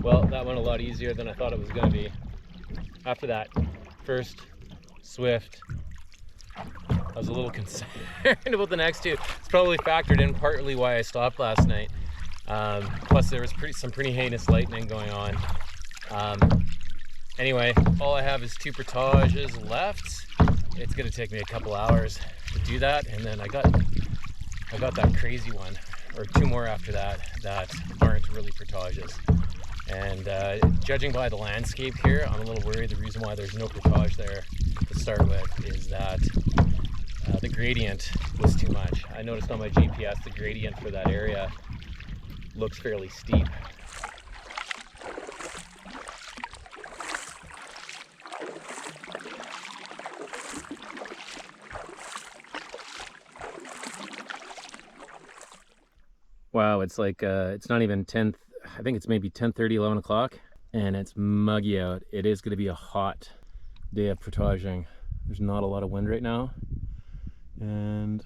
Well, that went a lot easier than I thought it was going to be. After that first swift, I was a little concerned about the next two. It's probably factored in partly why I stopped last night. Plus there was some pretty heinous lightning going on. Anyway, all I have is 2 portages left. It's going to take me a couple hours to do that, and then I got that crazy one, or 2 more after that aren't really portages. And judging by the landscape here, I'm a little worried. The reason why there's no portage there to start with is that the gradient was too much. I noticed on my GPS the gradient for that area looks fairly steep. Wow, it's like, it's not even 10, I think it's maybe 10:30, 11 o'clock, and it's muggy out. It is going to be a hot day of portaging. There's not a lot of wind right now, and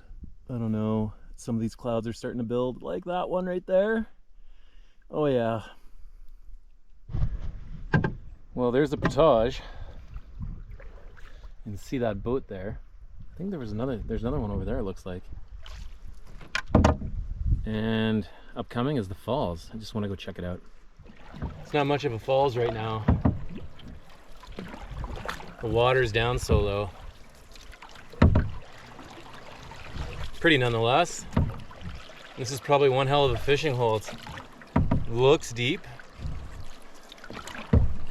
I don't know, some of these clouds are starting to build, like that one right there. Oh yeah. Well, there's the portage. You can see that boat there. I think there's another one over there, it looks like. And upcoming is the falls. I just want to go check it out. It's not much of a falls right now. The water's down so low. Pretty nonetheless. This is probably one hell of a fishing hole. It looks deep.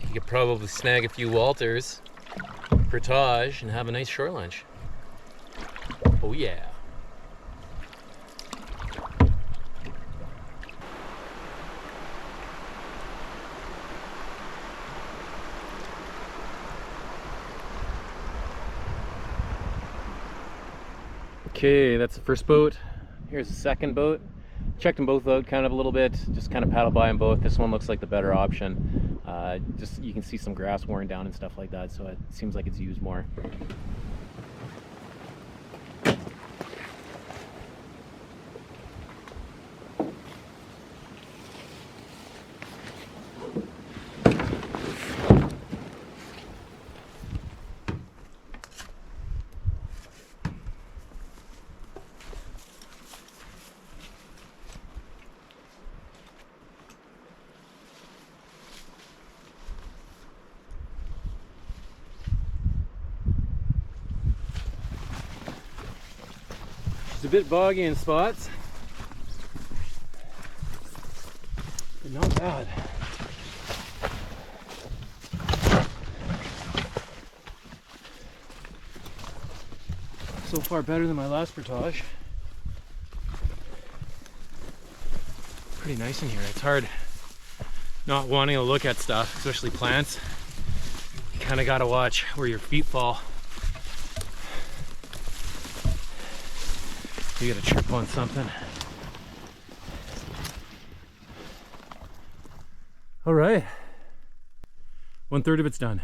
You could probably snag a few Walters, portage, and have a nice shore lunch. Oh yeah. Okay, that's the first boat. Here's the second boat. Checked them both out kind of a little bit, just kind of paddle by them both. This one looks like the better option. Just you can see some grass worn down and stuff like that, so it seems like it's used more. It's a bit boggy in spots, but not bad. So far better than my last portage. Pretty nice in here. It's hard not wanting to look at stuff, especially plants. You kind of got to watch where your feet fall. You gotta trip on something. All right, 1/3 of it's done.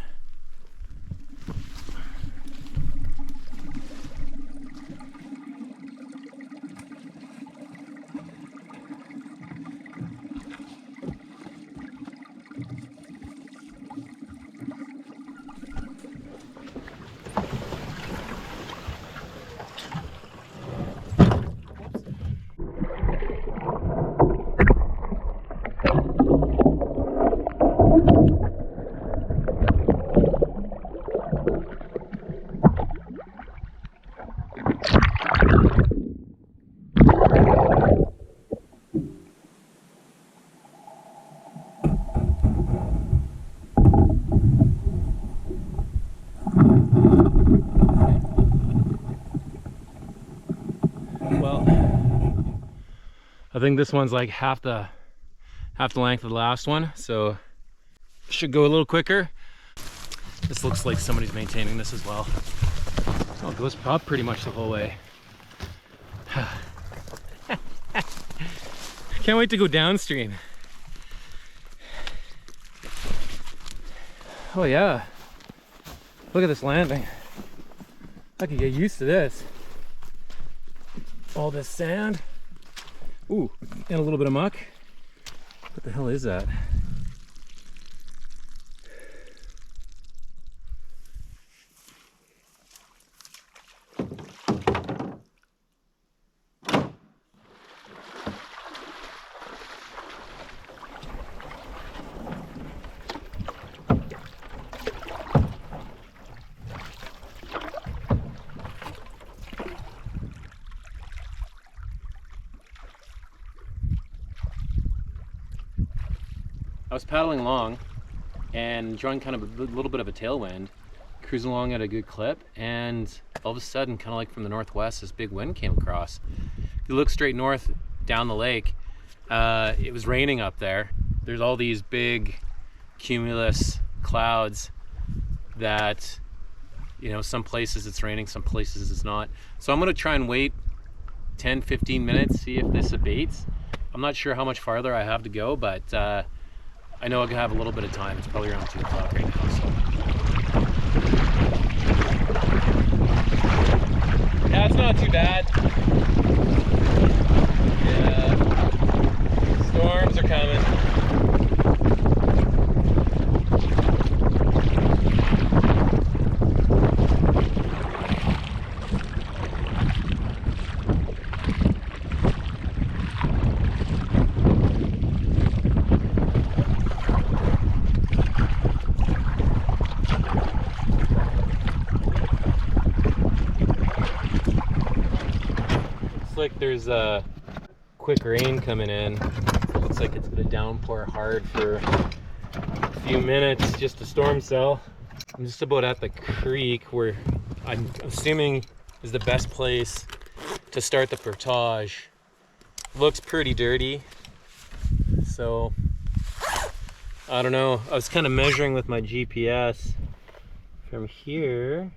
I think this one's like half the length of the last one, so should go a little quicker. This looks like somebody's maintaining this as well. Oh, it goes up pretty much the whole way. Can't wait to go downstream. Oh yeah, look at this landing. I could get used to this. All this sand. Ooh, and a little bit of muck. What the hell is that? I was paddling along and enjoying kind of a little bit of a tailwind, cruising along at a good clip, and all of a sudden, kind of like from the northwest, this big wind came across. If you look straight north down the lake, it was raining up there. There's all these big cumulus clouds that, you know, some places it's raining, some places it's not. So I'm gonna try and wait 10-15 minutes, see if this abates. I'm not sure how much farther I have to go, but I know I can have a little bit of time. It's probably around 2 o'clock right now, so. Yeah, it's not too bad. Yeah, storms are coming. Like there's a quick rain coming in. Looks like it's gonna downpour hard for a few minutes, just a storm cell. I'm just about at the creek where I'm assuming is the best place to start the portage. Looks pretty dirty, so I don't know. I was kind of measuring with my GPS from here.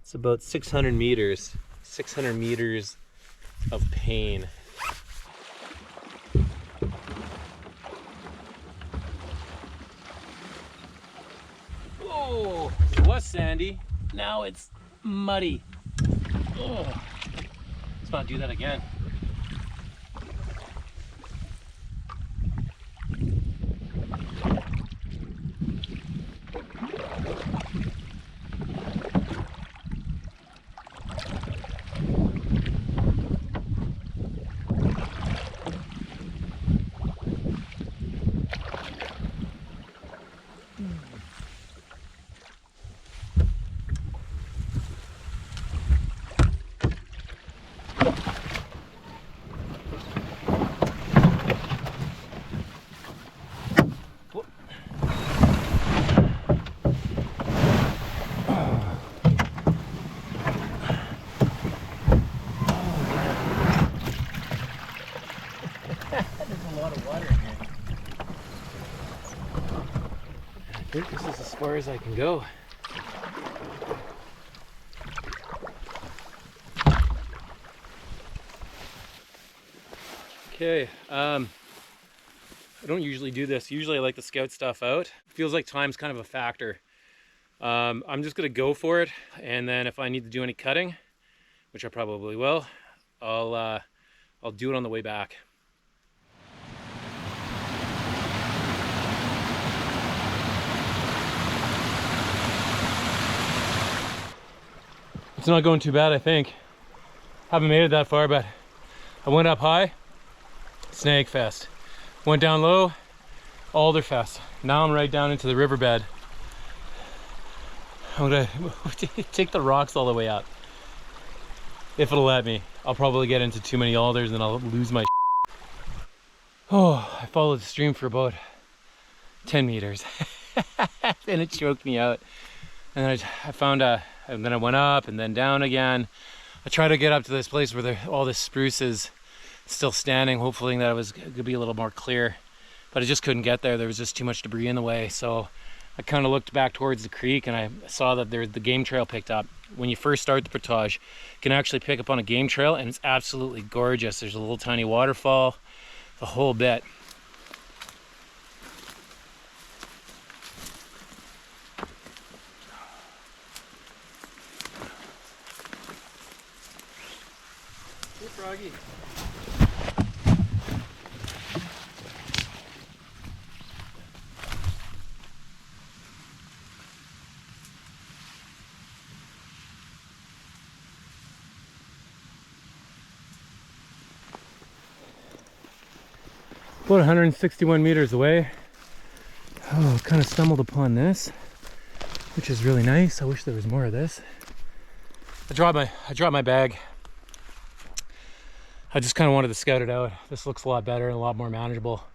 It's about 600 meters. 600 meters of pain. So it was sandy, now it's muddy. Oh, let's not do that again. I think this is as far as I can go. Okay, I don't usually do this. Usually I like to scout stuff out. Feels like time's kind of a factor. I'm just gonna go for it, and then if I need to do any cutting, which I probably will, I'll do it on the way back. It's not going too bad, I think. Haven't made it that far, but I went up high, snag fest. Went down low, alder fest. Now I'm right down into the riverbed. I'm gonna take the rocks all the way up. If it'll let me. I'll probably get into too many alders and I'll lose my Oh, I followed the stream for about 10 meters. Then it choked me out. And then I found and then I went up and then down again. I tried to get up to this place where all this spruce is still standing, hopefully that it was gonna be a little more clear. But I just couldn't get there. There was just too much debris in the way. So I kind of looked back towards the creek and I saw that the game trail picked up. When you first start the portage, you can actually pick up on a game trail and it's absolutely gorgeous. There's a little tiny waterfall, the whole bit. Hey, Froggy. About 161 meters away. Oh, kind of stumbled upon this, which is really nice. I wish there was more of this. I dropped my bag. I just kind of wanted to scout it out. This looks a lot better and a lot more manageable.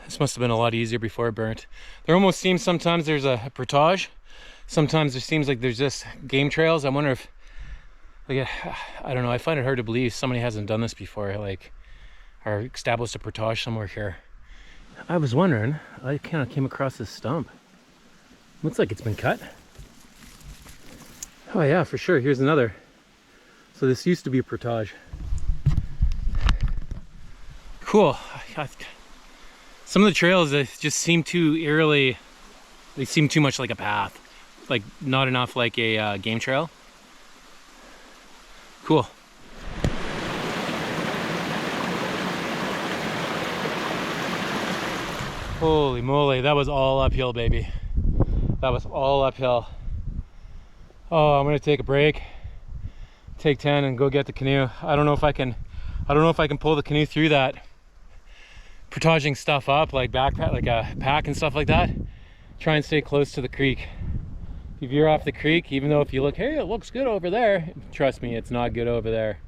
This must have been a lot easier before it burnt. There almost seems sometimes there's a portage. Sometimes it seems like there's just game trails. I wonder if, like, I don't know. I find it hard to believe somebody hasn't done this before, like, or established a portage somewhere here. I was wondering, I kind of came across this stump. Looks like it's been cut. Oh yeah, for sure. Here's another. So this used to be a portage. Cool. Some of the trails, they just seem too eerily, they seem too much like a path. Like not enough like a game trail. Cool. Holy moly, that was all uphill, baby. That was all uphill. Oh, I'm gonna take a break, take 10 and go get the canoe. I don't know if I can pull the canoe through that. Portaging stuff up, like backpack, like a pack and stuff like that. Try and stay close to the creek. If you veer off the creek, even though if you look, hey, it looks good over there, trust me, it's not good over there.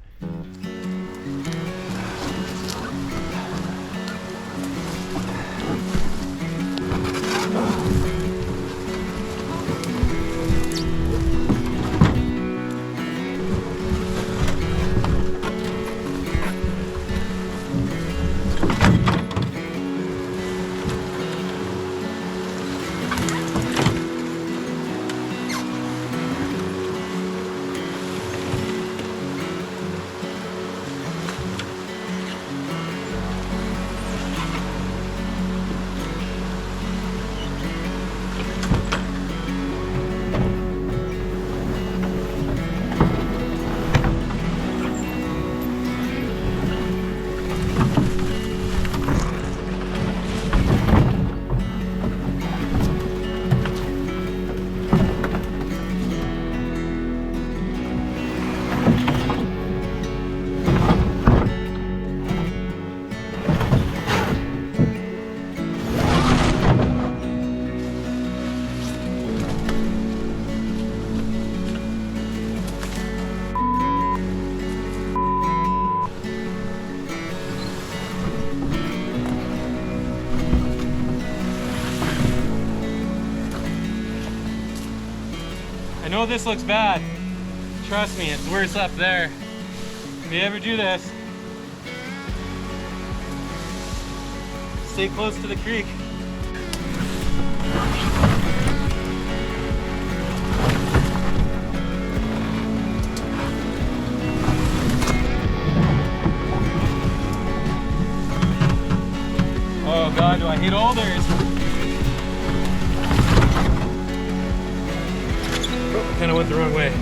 I know this looks bad. Trust me, it's worse up there. If you ever do this, stay close to the creek. Oh God, do I hate alders? Oh, kind of went the wrong way.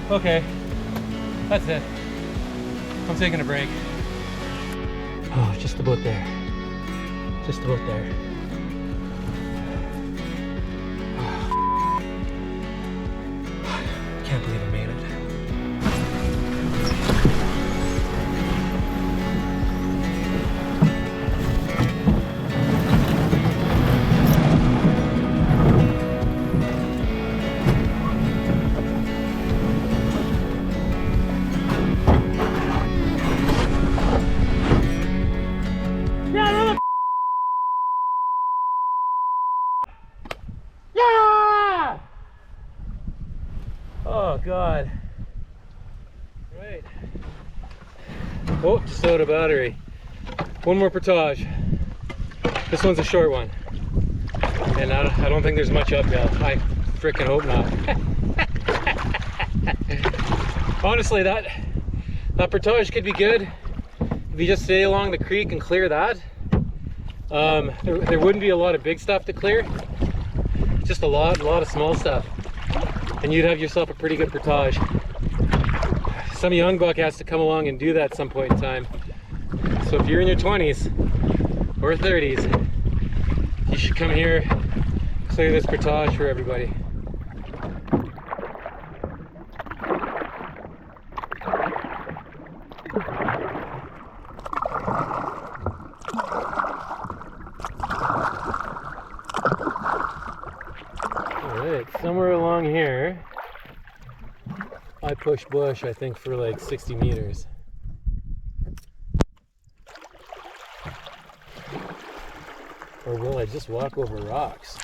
Okay, that's it. I'm taking a break. Oh, just about there. Just about there. Can't believe I made it. Yeah! Oh God. Right. Oh, just out of battery. One more portage. This one's a short one. And I don't think there's much uphill. I freaking hope not. Honestly, that portage could be good if you just stay along the creek and clear that. There wouldn't be a lot of big stuff to clear. Just a lot of small stuff. And you'd have yourself a pretty good portage. Some young buck has to come along and do that at some point in time. So if you're in your 20s or 30s, you should come here, clear this portage for everybody. Alright, somewhere along here, I pushed bush, I think, for like 60 meters. Or will I just walk over rocks?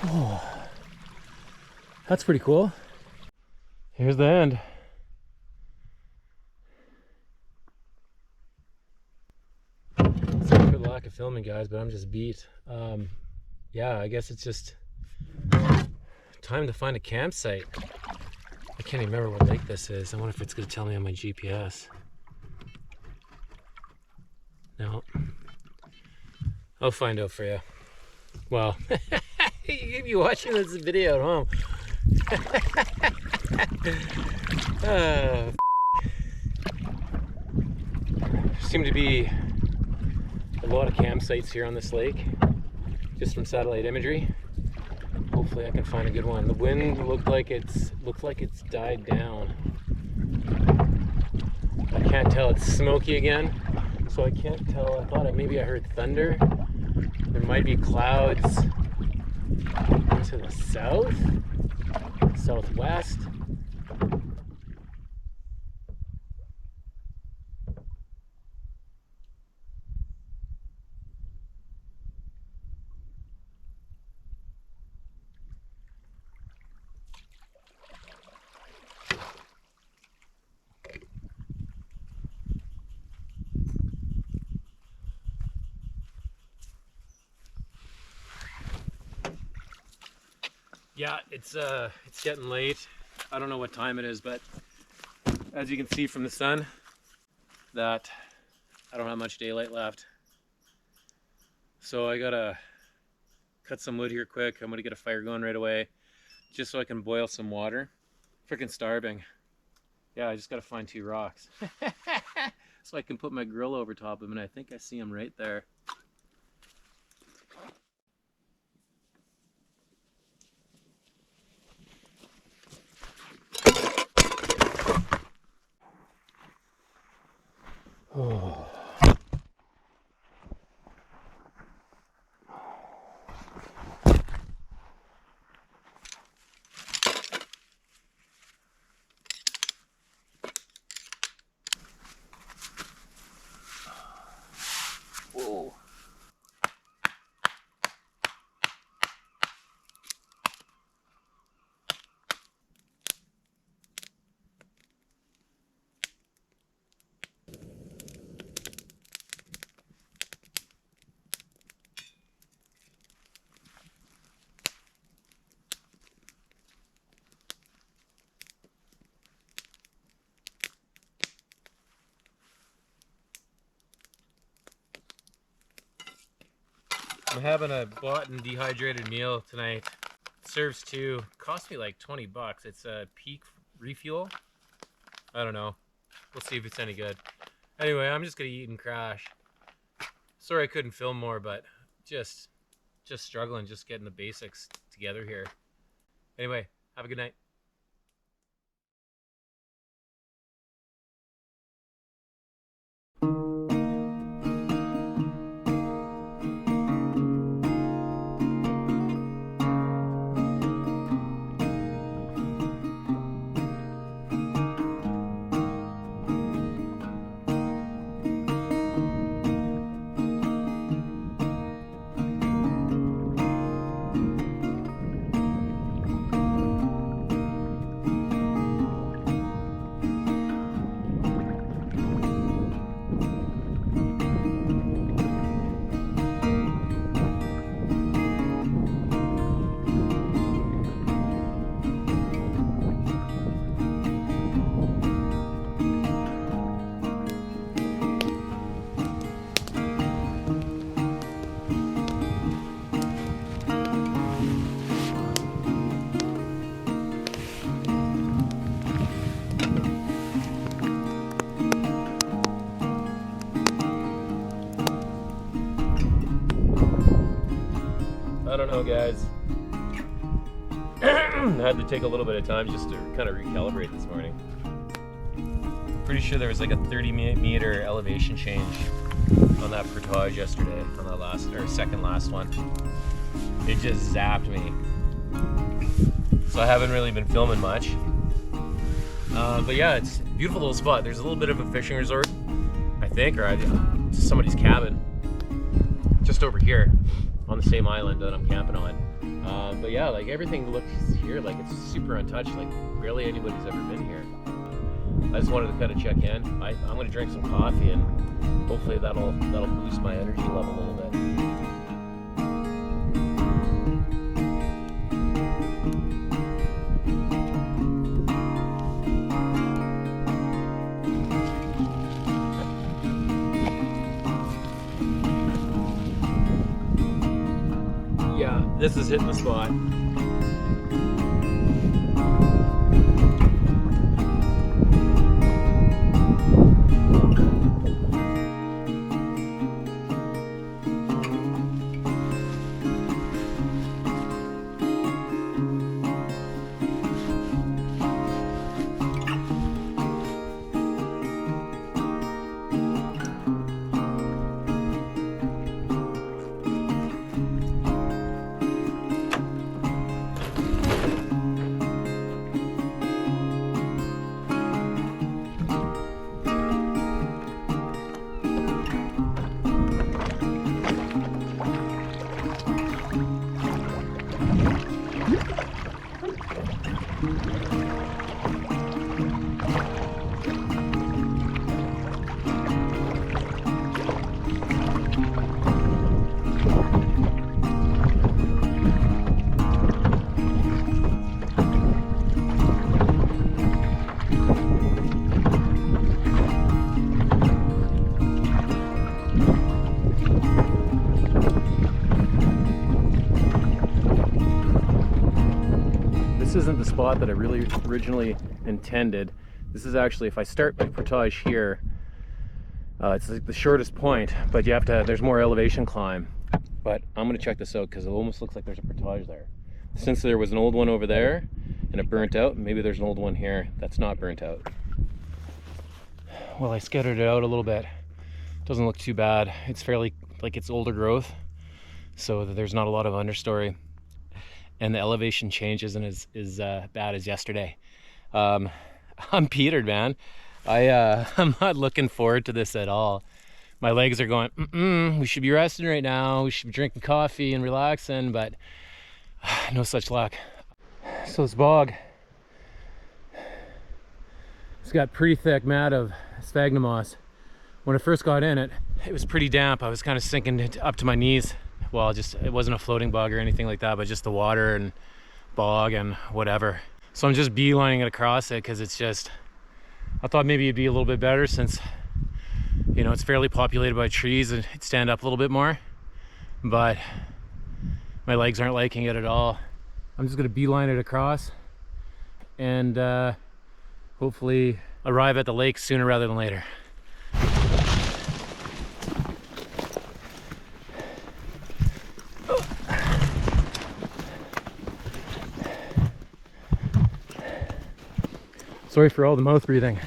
Oh, that's pretty cool. Here's the end. Sorry for the lack of filming, guys, but I'm just beat. Yeah, I guess it's just time to find a campsite. I can't even remember what lake this is. I wonder if it's going to tell me on my GPS. No. I'll find out for you. Well, you'd be watching this video at home. Seem to be a lot of campsites here on this lake, just from satellite imagery. Hopefully I can find a good one. The wind looks like it's died down. I can't tell. It's smoky again, so I can't tell. I thought maybe I heard thunder. There might be clouds to the south, southwest. Yeah, it's getting late. I don't know what time it is, but as you can see from the sun, that I don't have much daylight left. So I gotta cut some wood here quick. I'm gonna get a fire going right away. just so I can boil some water. Freaking starving. Yeah, I just gotta find 2 rocks. So I can put my grill over top of them, and I think I see them right there. Oh. Whoa. I'm having a bought and dehydrated meal tonight. Serves 2. Cost me like 20 bucks. It's a Peak refuel. I don't know. We'll see if it's any good. Anyway, I'm just gonna eat and crash. Sorry I couldn't film more, but just struggling, just getting the basics together here. Anyway, have a good night. I don't know, guys. I had to take a little bit of time just to kind of recalibrate this morning. I'm pretty sure there was like a 30-meter elevation change on that portage yesterday, on that last or second last one. It just zapped me. So I haven't really been filming much. But yeah, it's a beautiful little spot. There's a little bit of a fishing resort, I think, or somebody's cabin just over here on the same island that I'm camping on. But yeah, like everything looks here like it's super untouched, like barely anybody's ever been here. I just wanted to kind of check in. I'm going to drink some coffee and hopefully that'll boost my energy level a little bit. This is hitting the spot. this isn't the spot that I really originally intended. This is actually, if I start my portage here, it's like the shortest point, but you have to, there's more elevation climb. But I'm gonna check this out because it almost looks like there's a portage there. Since there was an old one over there and it burnt out, maybe there's an old one here that's not burnt out. Well, I scattered it out a little bit. Doesn't look too bad. It's fairly, like, it's older growth, so there's not a lot of understory. And the elevation change isn't as bad as yesterday. I'm petered, man. I'm not looking forward to this at all. My legs are going, we should be resting right now. We should be drinking coffee and relaxing, but no such luck. So this bog, it's got pretty thick mat of sphagnum moss. When I first got in it, it was pretty damp. I was kind of sinking up to my knees. Well, just, it wasn't a floating bog or anything like that, but just the water and bog and whatever. So I'm just beelining it across it because it's just, I thought maybe it'd be a little bit better since, you know, it's fairly populated by trees and it'd stand up a little bit more. But my legs aren't liking it at all. I'm just gonna beeline it across and hopefully arrive at the lake sooner rather than later. Sorry for all the mouth breathing.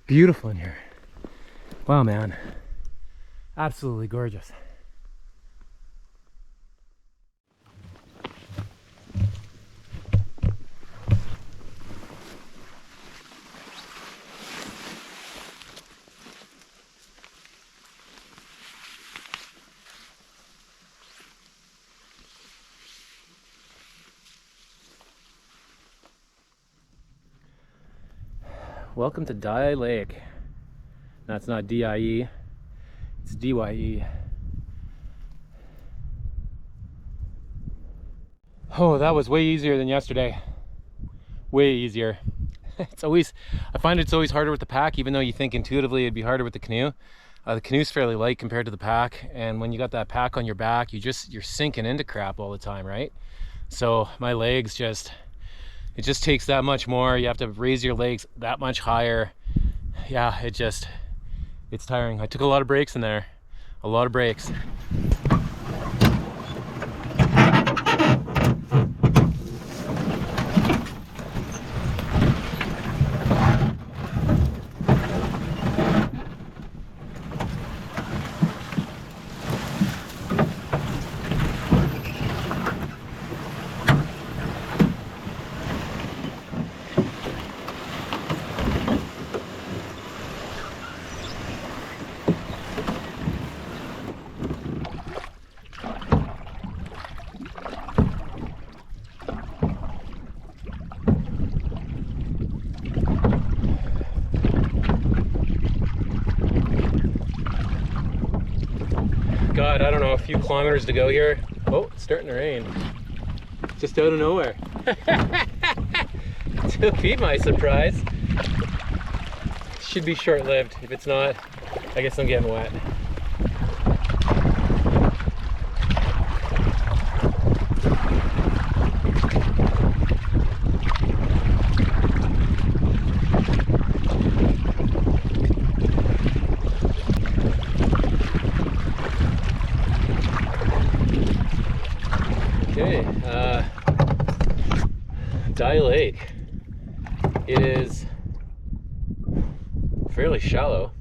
Beautiful in here. Wow, man. Absolutely gorgeous. Welcome to Dye Lake. That's not D-I-E, it's D-Y-E. Oh, that was way easier than yesterday. Way easier. It's always, I find it's always harder with the pack, even though you think intuitively it'd be harder with the canoe. The canoe's fairly light compared to the pack, and when you got that pack on your back, you're sinking into crap all the time, right? So my legs just, it just takes that much more. You have to raise your legs that much higher. Yeah, it's tiring. I took a lot of breaks in there. A lot of breaks. God, I don't know, a few kilometers to go here. Oh, it's starting to rain. Just out of nowhere. To be my surprise. Should be short-lived. If it's not, I guess I'm getting wet. Okay, Dye Lake. It is fairly shallow,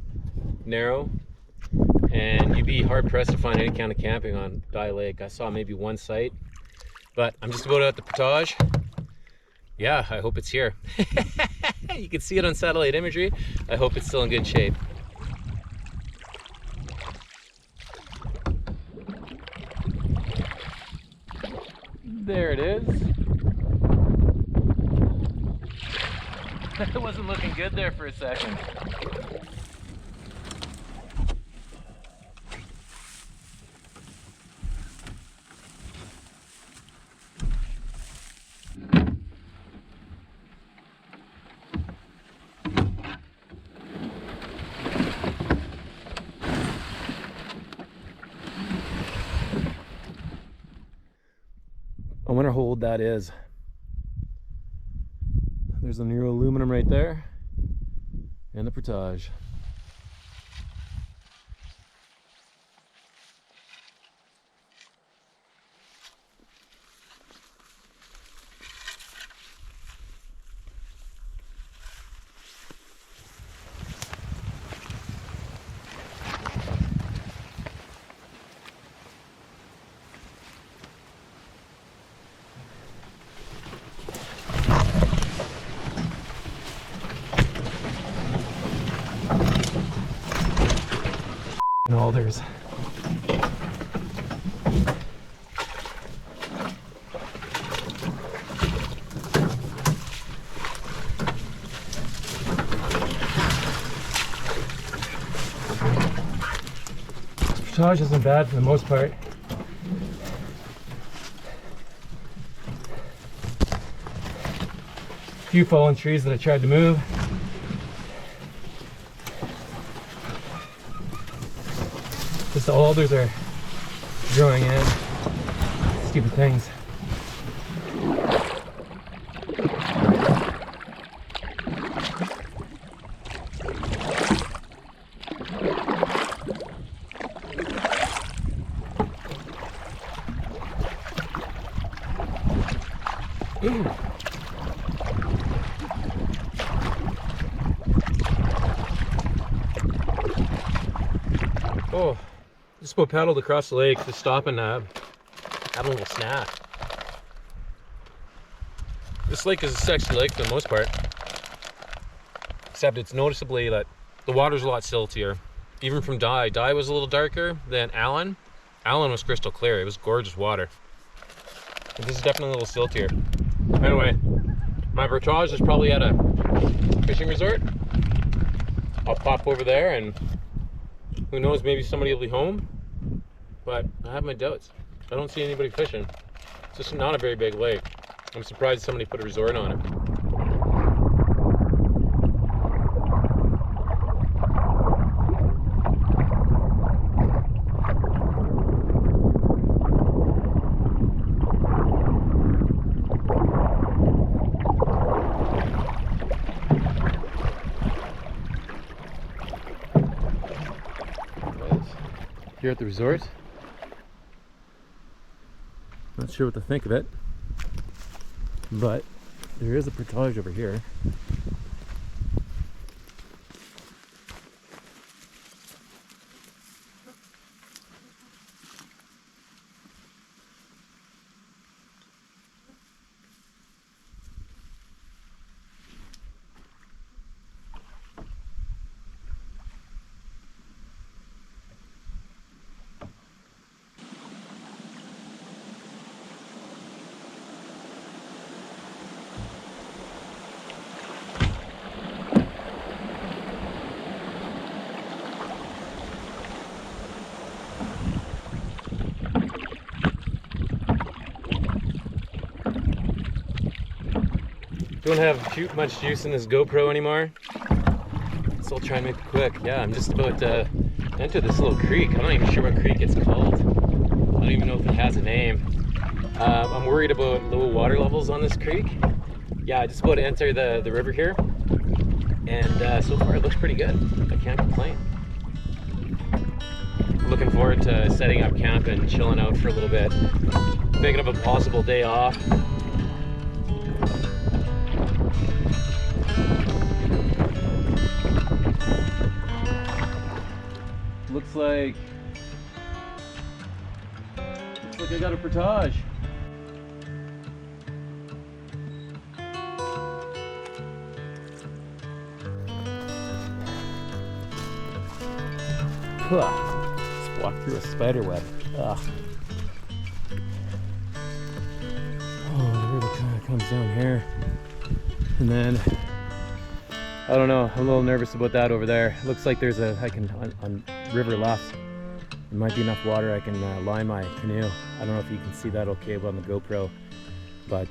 narrow, and you'd be hard pressed to find any kind of camping on Dye Lake. I saw maybe one site, but I'm just about at the portage. Yeah, I hope it's here. You can see it on satellite imagery. I hope it's still in good shape. There it is. It wasn't looking good there for a second. hold that is. There's the new aluminum right there, and the portage. And alders. Portage isn't bad for the most part. A few fallen trees that I tried to move. Just the alders are growing in. Stupid things. Ooh. Oh, just about paddled across the lake to stop and have a little snack. This lake is a sexy lake for the most part, except it's noticeably that the water's a lot siltier. Even from Dye was a little darker than Allan. Allan was crystal clear. It was gorgeous water. But this is definitely a little siltier. Anyway, my portage is probably at a fishing resort. I'll pop over there and who knows, maybe somebody will be home, but I have my doubts. I don't see anybody fishing. It's just not a very big lake. I'm surprised somebody put a resort on it. Here at the resort. Not sure what to think of it, but there is a portage over here. Don't have too much juice in this GoPro anymore, so I'll try and make it quick. Yeah, I'm just about to enter this little creek. I'm not even sure what creek it's called. I don't even know if it has a name. I'm worried about low water levels on this creek. Yeah, I just about to enter the river here, and so far it looks pretty good. I can't complain. Looking forward to setting up camp and chilling out for a little bit. Thinking of a possible day off. Looks like I got a portage. Just walk through a spider web. Ugh. Oh, the river kind of comes down here, and then I don't know. I'm a little nervous about that over there. Looks like there's on river left. There might be enough water I can line my canoe. I don't know if you can see that okay on the GoPro, but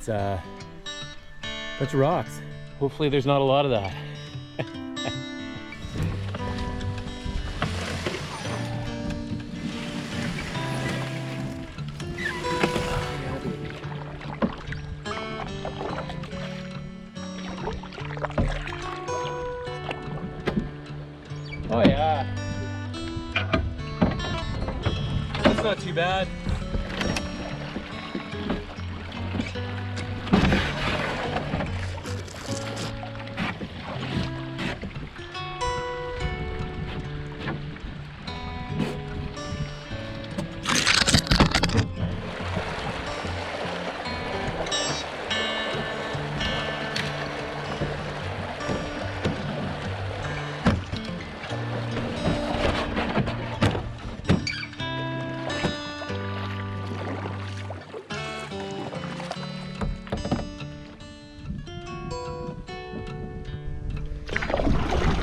bunch of rocks. Hopefully there's not a lot of that. That's not too bad.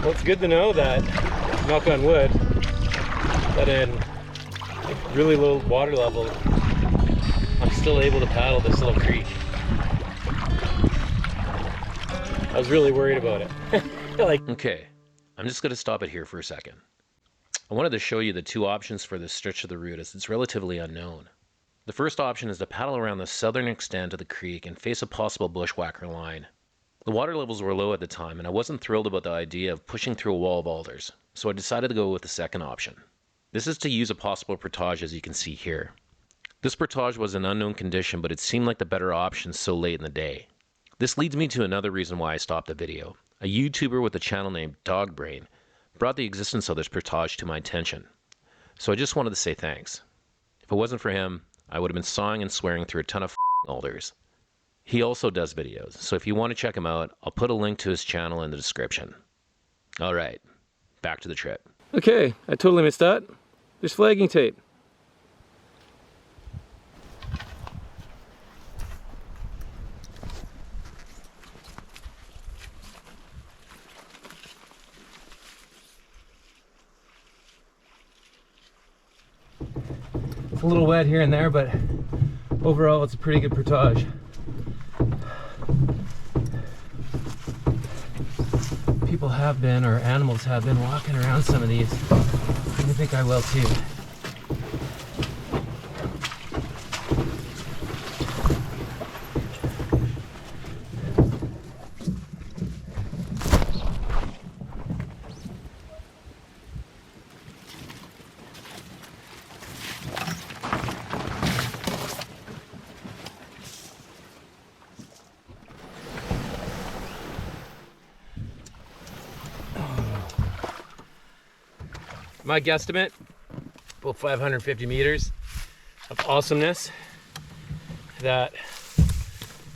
Well, it's good to know that, knock on wood, that in really low water level, I'm still able to paddle this little creek. I was really worried about it. Okay, I'm just going to stop it here for a second. I wanted to show you the two options for this stretch of the route as it's relatively unknown. The first option is to paddle around the southern extent of the creek and face a possible bushwhacker line. The water levels were low at the time, and I wasn't thrilled about the idea of pushing through a wall of alders, so I decided to go with the second option. This is to use a possible portage, as you can see here. This portage was an unknown condition, but it seemed like the better option so late in the day. This leads me to another reason why I stopped the video. A YouTuber with a channel named Dogbrain brought the existence of this portage to my attention, so I just wanted to say thanks. If it wasn't for him, I would have been sawing and swearing through a ton of alders. He also does videos, so if you want to check him out, I'll put a link to his channel in the description. Alright, back to the trip. Okay, I totally missed that. There's flagging tape. It's a little wet here and there, but overall it's a pretty good portage. People have been, or animals have been, walking around some of these. I think I will too. My guesstimate, about 550 meters of awesomeness. That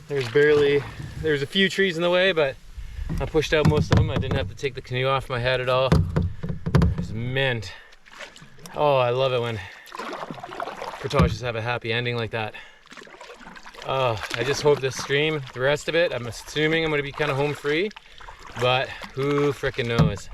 there's a few trees in the way, but I pushed out most of them. I didn't have to take the canoe off my head at all. It's mint. Oh, I love it when portages have a happy ending like that. Oh, I just hope this stream, the rest of it, I'm assuming I'm going to be kind of home free, but who frickin' knows.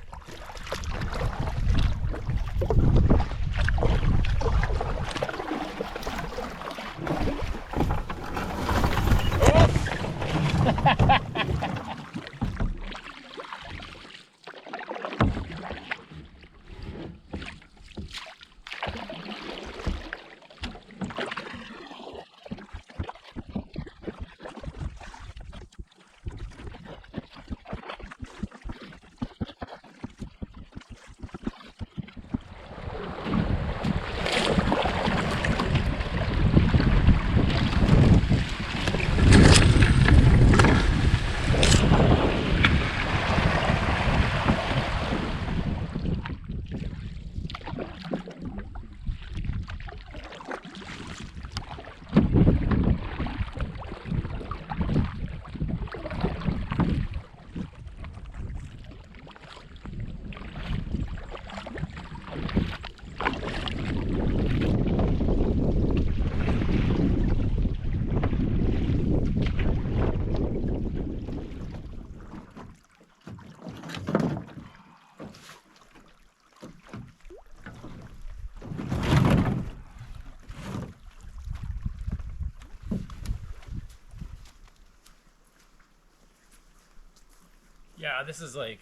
Yeah, this is like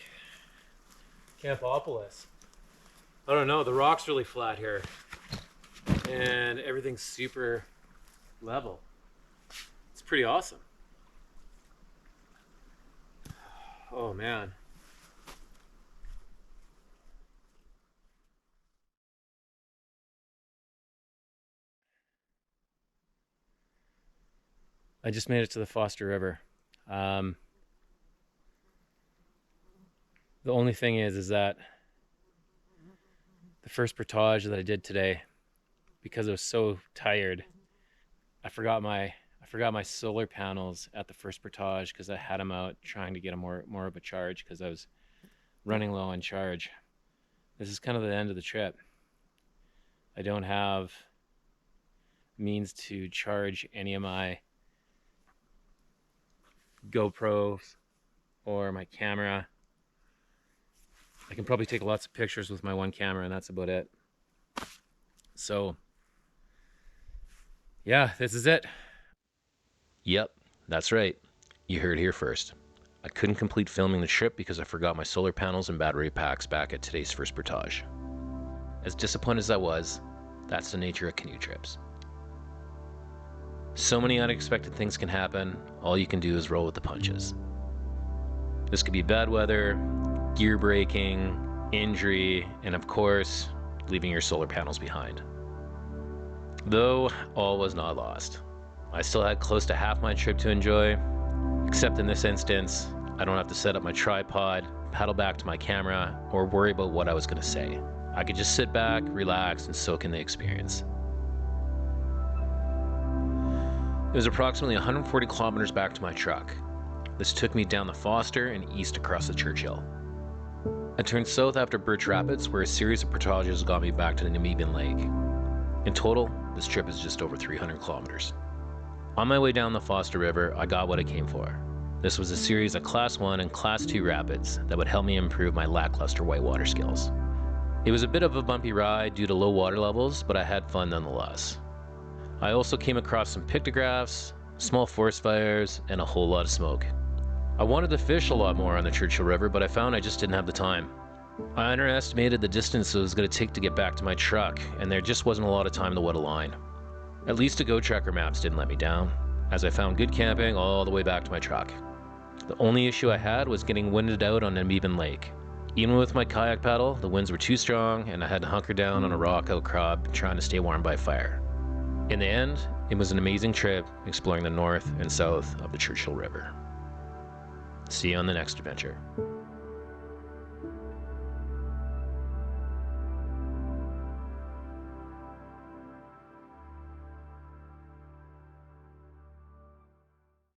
Campopolis. I don't know, the rock's really flat here and everything's super level. It's pretty awesome. Oh man. I just made it to the Foster River. The only thing is that the first portage that I did today, because I was so tired, I forgot my solar panels at the first portage because I had them out trying to get a more of a charge because I was running low on charge. This is kind of the end of the trip. I don't have means to charge any of my GoPros or my camera. I can probably take lots of pictures with my one camera, and that's about it. So yeah, this is it. Yep, that's right. You heard it here first. I couldn't complete filming the trip because I forgot my solar panels and battery packs back at today's first portage. As disappointed as I was, that's the nature of canoe trips. So many unexpected things can happen, all you can do is roll with the punches. This could be bad weather, gear breaking, injury, and of course, leaving your solar panels behind. Though, all was not lost. I still had close to half my trip to enjoy, except in this instance, I don't have to set up my tripod, paddle back to my camera, or worry about what I was going to say. I could just sit back, relax, and soak in the experience. It was approximately 140 kilometers back to my truck. This took me down the Foster and east across the Churchill. I turned south after Birch Rapids, where a series of portages got me back to the Nemeiben Lake. In total, this trip is just over 300 kilometers. On my way down the Foster River, I got what I came for. This was a series of Class 1 and Class 2 rapids that would help me improve my lackluster whitewater skills. It was a bit of a bumpy ride due to low water levels, but I had fun nonetheless. I also came across some pictographs, small forest fires, and a whole lot of smoke. I wanted to fish a lot more on the Churchill River, but I found I just didn't have the time. I underestimated the distance it was going to take to get back to my truck, and there just wasn't a lot of time to wet a line. At least the Gotrekkers Maps didn't let me down, as I found good camping all the way back to my truck. The only issue I had was getting winded out on Nemeiben Lake. Even with my kayak paddle, the winds were too strong and I had to hunker down on a rock outcrop trying to stay warm by a fire. In the end, it was an amazing trip exploring the north and south of the Churchill River. See you on the next adventure.